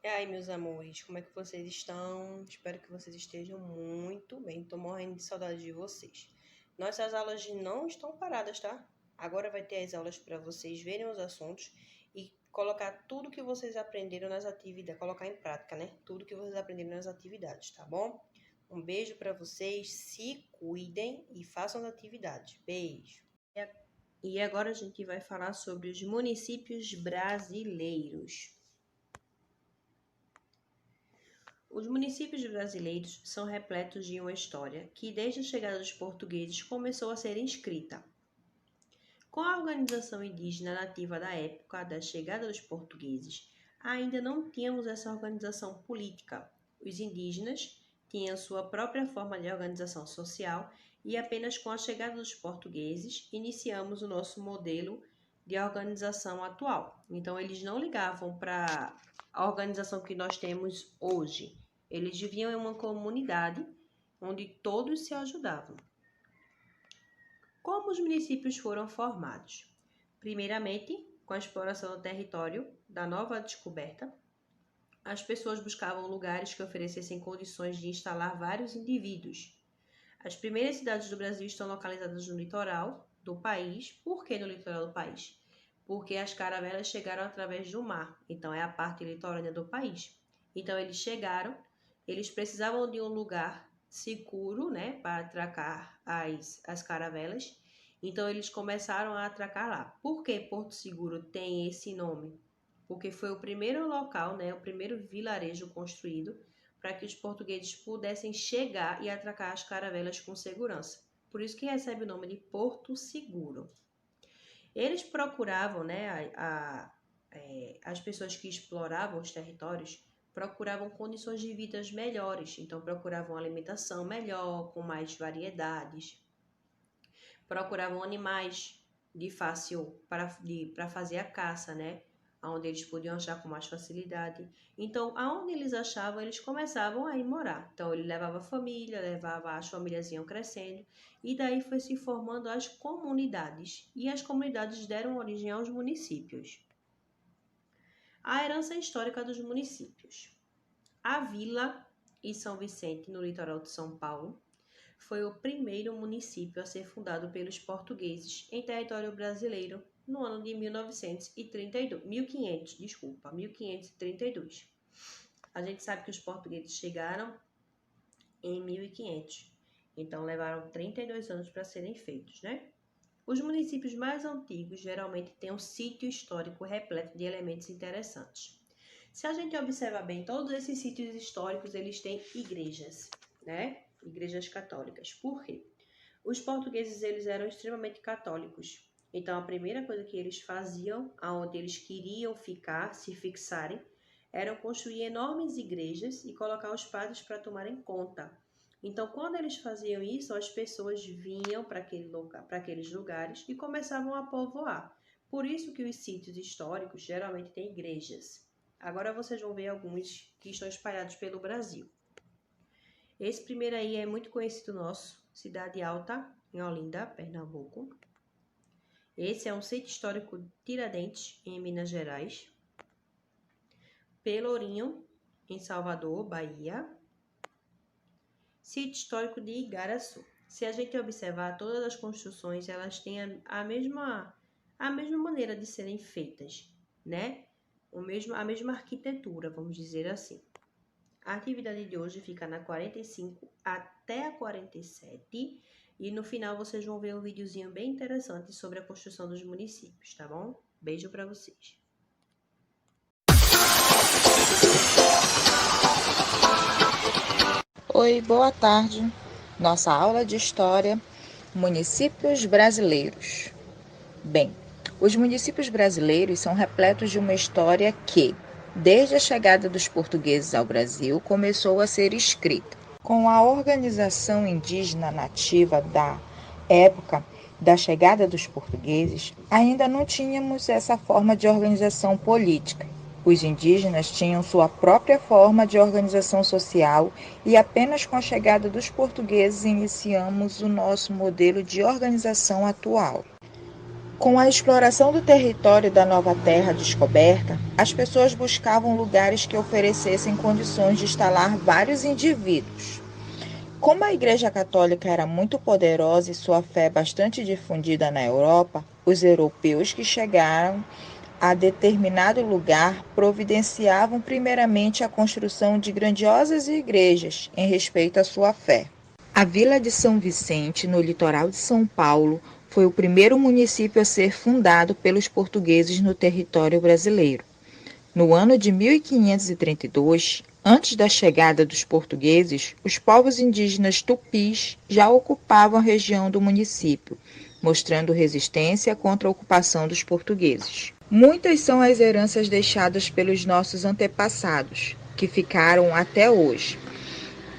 E aí, meus amores, como é que vocês estão? Espero que vocês estejam muito bem. Tô morrendo de saudade de vocês. Nossas aulas não estão paradas, tá? Agora vai ter as aulas para vocês verem os assuntos e colocar tudo que vocês aprenderam nas atividades, colocar em prática, né? Tudo que vocês aprenderam nas atividades, tá bom? Um beijo para vocês, se cuidem e façam as atividades. Beijo. E agora a gente vai falar sobre os municípios brasileiros. Os municípios brasileiros são repletos de uma história que, desde a chegada dos portugueses, começou a ser escrita. Com a organização indígena nativa da época da chegada dos portugueses, ainda não tínhamos essa organização política. Os indígenas tinham sua própria forma de organização social e apenas com a chegada dos portugueses iniciamos o nosso modelo de organização atual. Então, eles não ligavam para a organização que nós temos hoje. Eles viviam em uma comunidade onde todos se ajudavam. Como os municípios foram formados? Primeiramente, com a exploração do território da nova descoberta, as pessoas buscavam lugares que oferecessem condições de instalar vários indivíduos. As primeiras cidades do Brasil estão localizadas no litoral do país. Por que no litoral do país? Porque as caravelas chegaram através do mar, então é a parte litorânea do país. Então eles chegaram, eles precisavam de um lugar seguro, né, para atracar as caravelas. Então eles começaram a atracar lá. Por que Porto Seguro tem esse nome? Porque foi o primeiro local, né, o primeiro vilarejo construído para que os portugueses pudessem chegar e atracar as caravelas com segurança. Por isso que recebe o nome de Porto Seguro. Eles procuravam, né, as pessoas que exploravam os territórios procuravam condições de vida melhores, então procuravam alimentação melhor, com mais variedades, procuravam animais de fácil para fazer a caça, né, onde eles podiam achar com mais facilidade. Então, aonde eles achavam, eles começavam a ir morar. Então, ele levava a família, as famílias iam crescendo, e daí foi se formando as comunidades. E as comunidades deram origem aos municípios. A herança histórica dos municípios. A Vila e São Vicente, no litoral de São Paulo, foi o primeiro município a ser fundado pelos portugueses em território brasileiro no ano de 1532. A gente sabe que os portugueses chegaram em 1500, então levaram 32 anos para serem feitos, né? Os municípios mais antigos geralmente têm um sítio histórico repleto de elementos interessantes. Se a gente observar bem, todos esses sítios históricos, eles têm igrejas, né? Igrejas católicas. Por quê? Os portugueses, eles eram extremamente católicos. Então, a primeira coisa que eles faziam, aonde eles queriam ficar, se fixarem, era construir enormes igrejas e colocar os padres para tomarem conta. Então, quando eles faziam isso, as pessoas vinham para aqueles lugares e começavam a povoar. Por isso que os sítios históricos geralmente têm igrejas. Agora vocês vão ver alguns que estão espalhados pelo Brasil. Esse primeiro aí é muito conhecido nosso, Cidade Alta, em Olinda, Pernambuco. Esse é um sítio histórico Tiradentes, em Minas Gerais. Pelourinho, em Salvador, Bahia. Sítio histórico de Igaraçu. Se a gente observar, todas as construções, elas têm a mesma maneira de serem feitas, né? A mesma arquitetura, vamos dizer assim. A atividade de hoje fica na 45 até a 47 e no final vocês vão ver um videozinho bem interessante sobre a construção dos municípios, tá bom? Beijo para vocês. Oi, boa tarde. Nossa aula de História, Municípios Brasileiros. Bem, os municípios brasileiros são repletos de uma história que, desde a chegada dos portugueses ao Brasil, começou a ser escrita. Com a organização indígena nativa da época da chegada dos portugueses, ainda não tínhamos essa forma de organização política. Os indígenas tinham sua própria forma de organização social e apenas com a chegada dos portugueses iniciamos o nosso modelo de organização atual. Com a exploração do território da nova terra descoberta, as pessoas buscavam lugares que oferecessem condições de instalar vários indivíduos. Como a Igreja Católica era muito poderosa e sua fé bastante difundida na Europa, os europeus que chegaram a determinado lugar providenciavam primeiramente a construção de grandiosas igrejas em respeito à sua fé. A Vila de São Vicente, no litoral de São Paulo, foi o primeiro município a ser fundado pelos portugueses no território brasileiro. No ano de 1532, antes da chegada dos portugueses, os povos indígenas tupis já ocupavam a região do município, mostrando resistência contra a ocupação dos portugueses. Muitas são as heranças deixadas pelos nossos antepassados, que ficaram até hoje.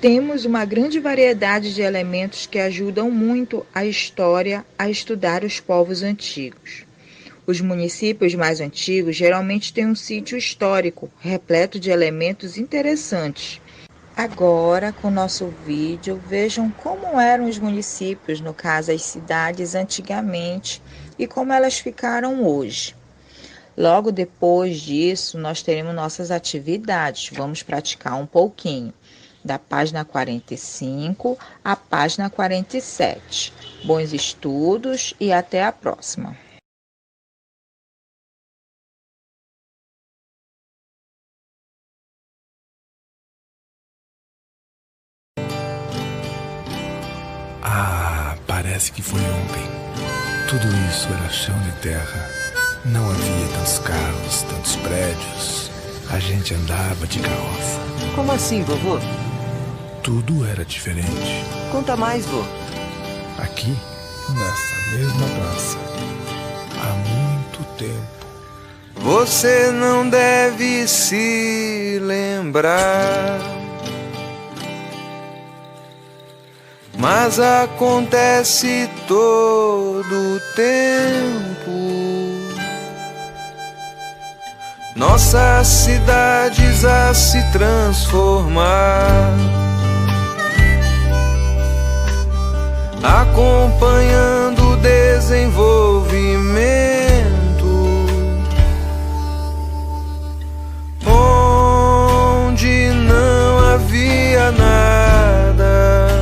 Temos uma grande variedade de elementos que ajudam muito a história a estudar os povos antigos. Os municípios mais antigos geralmente têm um sítio histórico, repleto de elementos interessantes. Agora, com o nosso vídeo, vejam como eram os municípios, no caso as cidades antigamente, e como elas ficaram hoje. Logo depois disso, nós teremos nossas atividades. Vamos praticar um pouquinho, da página 45 à página 47. Bons estudos e até a próxima. Ah, parece que foi ontem. Tudo isso era chão de terra. Não havia tantos carros, tantos prédios. A gente andava de carroça. Como assim, vovô? Tudo era diferente. Conta mais, vô. Aqui, nessa mesma praça, há muito tempo. Você não deve se lembrar, mas acontece todo o tempo. Nossas cidades a se transformar, acompanhando o desenvolvimento, onde não havia nada.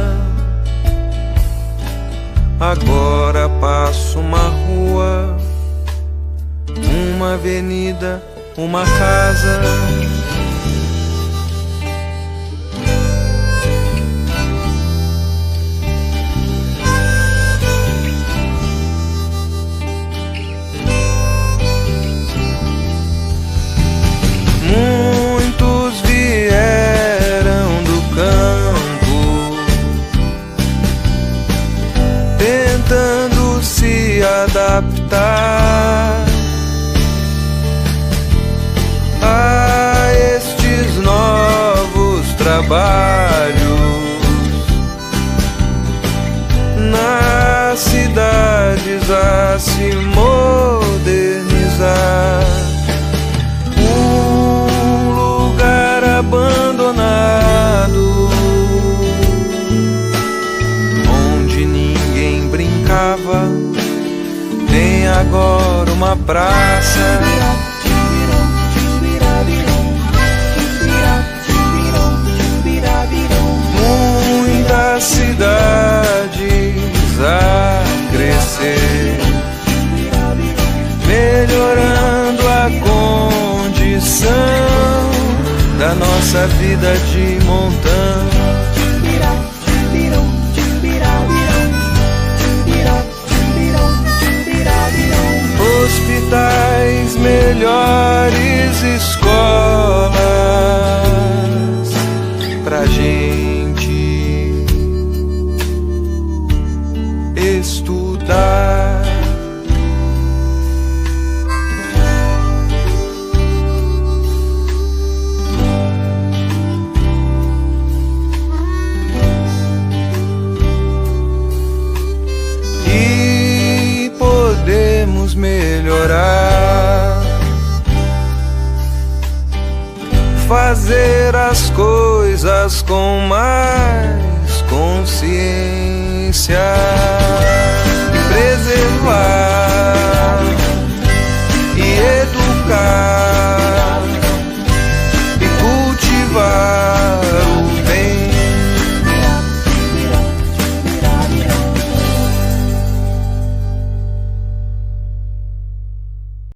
Agora passo uma rua, uma avenida, uma casa. Muitos vieram do campo, tentando se adaptar a estes novos trabalhos nas cidades a se modernizar. Um lugar abandonado onde ninguém brincava tem agora uma praça. Muitas cidades a crescer, melhorando a condição da nossa vida de montão. Hospitais, melhores escolas pra gente estudar. E podemos melhorar, fazer as coisas com mais consciência e preservar